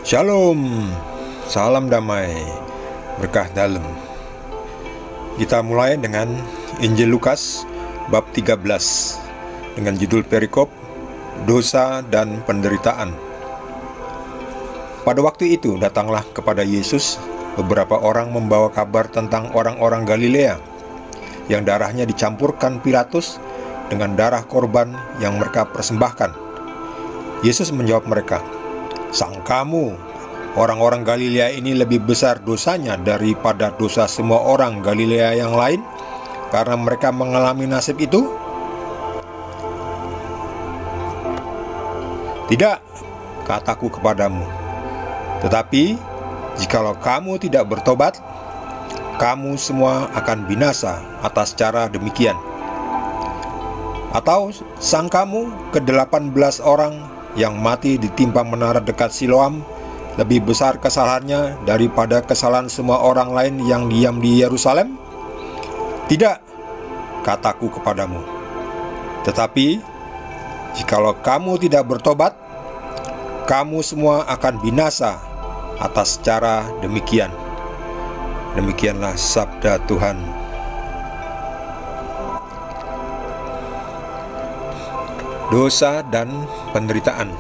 Shalom, salam damai, berkah dalam. Kita mulai dengan Injil Lukas bab 13 dengan judul perikop Dosa dan Penderitaan. Pada waktu itu datanglah kepada Yesus beberapa orang membawa kabar tentang orang-orang Galilea yang darahnya dicampurkan Pilatus dengan darah korban yang mereka persembahkan. Yesus menjawab mereka, "Sangkamu orang-orang Galilea ini lebih besar dosanya daripada dosa semua orang Galilea yang lain karena mereka mengalami nasib itu? Tidak, kataku kepadamu. Tetapi jikalau kamu tidak bertobat, kamu semua akan binasa atas cara demikian. Atau sangkamu ke-18 orang yang mati ditimpa menara dekat Siloam lebih besar kesalahannya daripada kesalahan semua orang lain yang diam di Yerusalem? Tidak, kataku kepadamu. Tetapi jikalau kamu tidak bertobat, kamu semua akan binasa atas cara demikian." Demikianlah sabda Tuhan. Dosa dan penderitaan.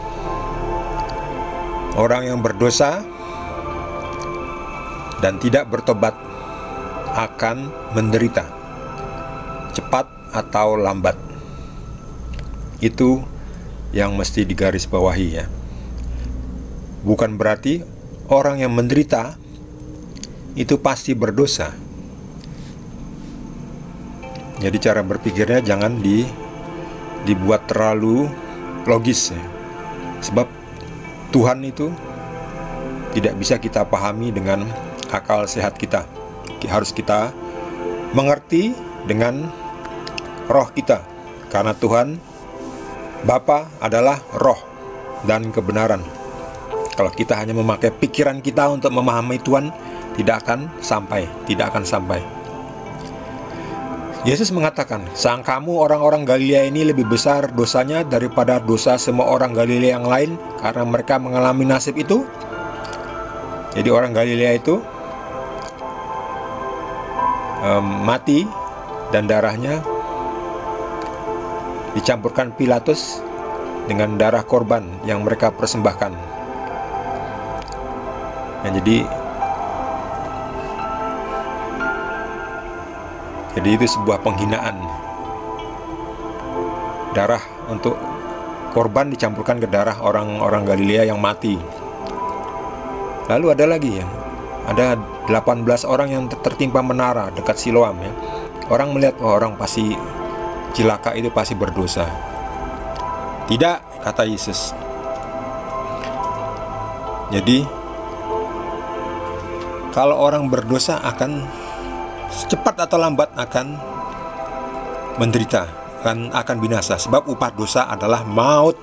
Orang yang berdosa dan tidak bertobat akan menderita, cepat atau lambat. Itu yang mesti digarisbawahi ya. Bukan berarti orang yang menderita itu pasti berdosa. Jadi cara berpikirnya jangan dibuat terlalu logis ya. Sebab Tuhan itu tidak bisa kita pahami dengan akal sehat kita. Harus kita mengerti dengan roh kita, karena Tuhan Bapa adalah roh dan kebenaran. Kalau kita hanya memakai pikiran kita untuk memahami Tuhan, tidak akan sampai. Yesus mengatakan, "Sangkamu orang-orang Galilea ini lebih besar dosanya daripada dosa semua orang Galilea yang lain karena mereka mengalami nasib itu?" Jadi orang Galilea itu mati dan darahnya dicampurkan Pilatus dengan darah korban yang mereka persembahkan. Jadi itu sebuah penghinaan. Darah untuk korban dicampurkan ke darah orang-orang Galilea yang mati. Lalu ada lagi ya, ada 18 orang yang tertimpa menara dekat Siloam ya. Orang melihat, orang pasti cilaka itu pasti berdosa. Tidak, kata Yesus. Jadi kalau orang berdosa akan cepat atau lambat akan menderita, akan binasa. Sebab upah dosa adalah maut.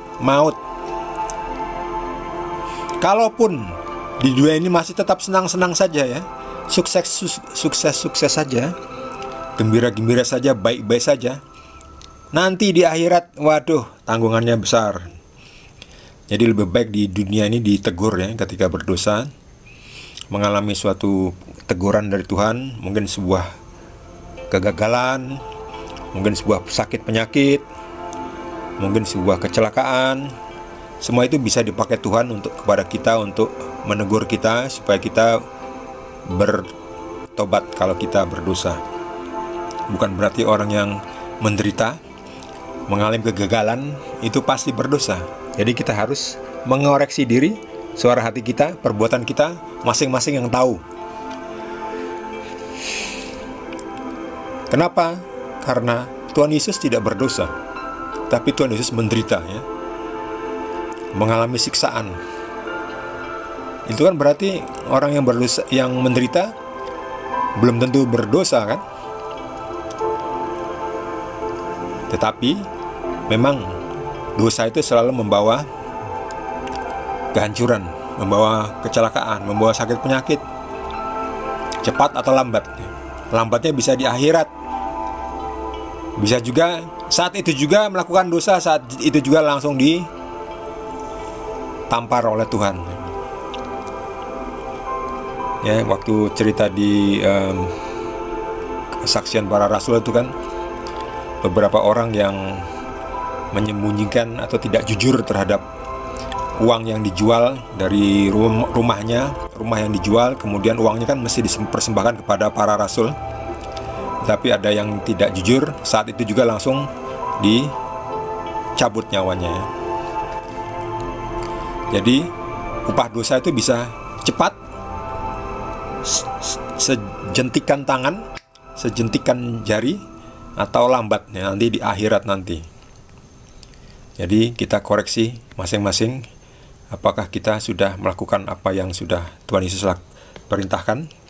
Kalaupun di dunia ini masih tetap senang-senang saja ya, sukses saja, gembira-gembira saja, baik-baik saja, nanti di akhirat, waduh, tanggungannya besar. Jadi lebih baik di dunia ini ditegur ya ketika berdosa, mengalami suatu teguran dari Tuhan, mungkin sebuah kegagalan, mungkin sebuah sakit penyakit, mungkin sebuah kecelakaan. Semua itu bisa dipakai Tuhan kepada kita untuk menegur kita supaya kita bertobat kalau kita berdosa. Bukan berarti orang yang menderita, mengalami kegagalan itu pasti berdosa. Jadi kita harus mengoreksi diri, suara hati kita, perbuatan kita, masing-masing yang tahu. Kenapa? Karena Tuhan Yesus tidak berdosa, tapi Tuhan Yesus menderita ya, mengalami siksaan. Itu kan berarti orang yang berdosa, yang menderita belum tentu berdosa kan? Tetapi memang dosa itu selalu membawa kehancuran, membawa kecelakaan, membawa sakit penyakit, cepat atau lambat. Lambatnya bisa di akhirat, bisa juga saat itu juga melakukan dosa, saat itu juga langsung ditampar oleh Tuhan. Ya, waktu cerita di kesaksian para rasul itu kan, beberapa orang yang menyembunyikan atau tidak jujur terhadap uang yang dijual dari rumahnya, rumah yang dijual, kemudian uangnya kan mesti dipersembahkan kepada para rasul. Tapi ada yang tidak jujur, saat itu juga langsung dicabut nyawanya ya. Jadi upah dosa itu bisa cepat, sejentikan tangan, sejentikan jari, atau lambat ya, nanti di akhirat nanti. Jadi kita koreksi masing-masing, apakah kita sudah melakukan apa yang sudah Tuhan Yesus perintahkan.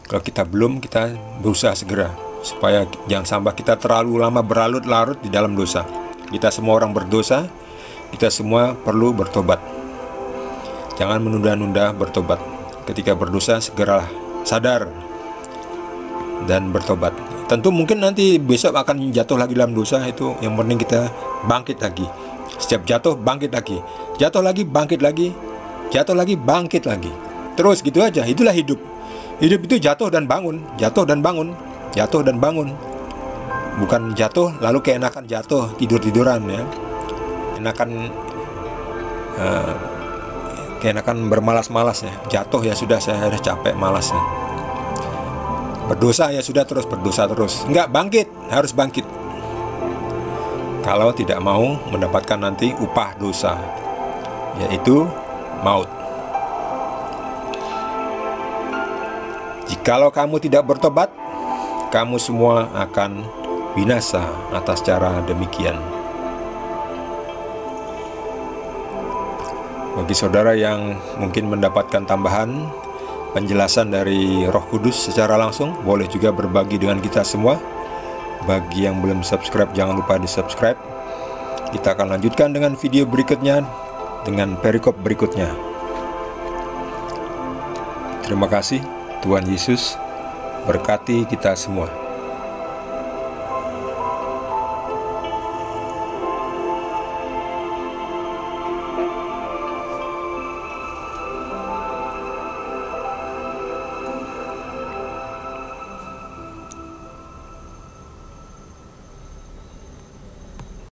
Kalau kita belum, kita berusaha segera supaya jangan sampai kita terlalu lama berlarut-larut di dalam dosa. Kita semua orang berdosa, kita semua perlu bertobat. Jangan menunda-nunda bertobat. Ketika berdosa, segeralah sadar dan bertobat. Tentu mungkin nanti besok akan jatuh lagi dalam dosa, itu yang penting kita bangkit lagi. Setiap jatuh, bangkit lagi. Jatuh lagi, bangkit lagi. Jatuh lagi, bangkit lagi. Terus gitu aja, itulah hidup. Hidup itu jatuh dan bangun, jatuh dan bangun, jatuh dan bangun. Bukan jatuh lalu keenakan jatuh, tidur-tiduran ya. Keenakan bermalas-malas ya. Jatuh ya sudah, saya udah capek, malas ya. Berdosa ya sudah, terus berdosa terus. Enggak, bangkit, harus bangkit. Kalau tidak mau mendapatkan nanti upah dosa, yaitu maut. Jikalau kamu tidak bertobat, kamu semua akan binasa atas cara demikian. Bagi saudara yang mungkin mendapatkan tambahan penjelasan dari Roh Kudus secara langsung, boleh juga berbagi dengan kita semua. Bagi yang belum subscribe, jangan lupa di subscribe. Kita akan lanjutkan dengan video berikutnya, dengan perikop berikutnya. Terima kasih. Tuhan Yesus berkati kita semua.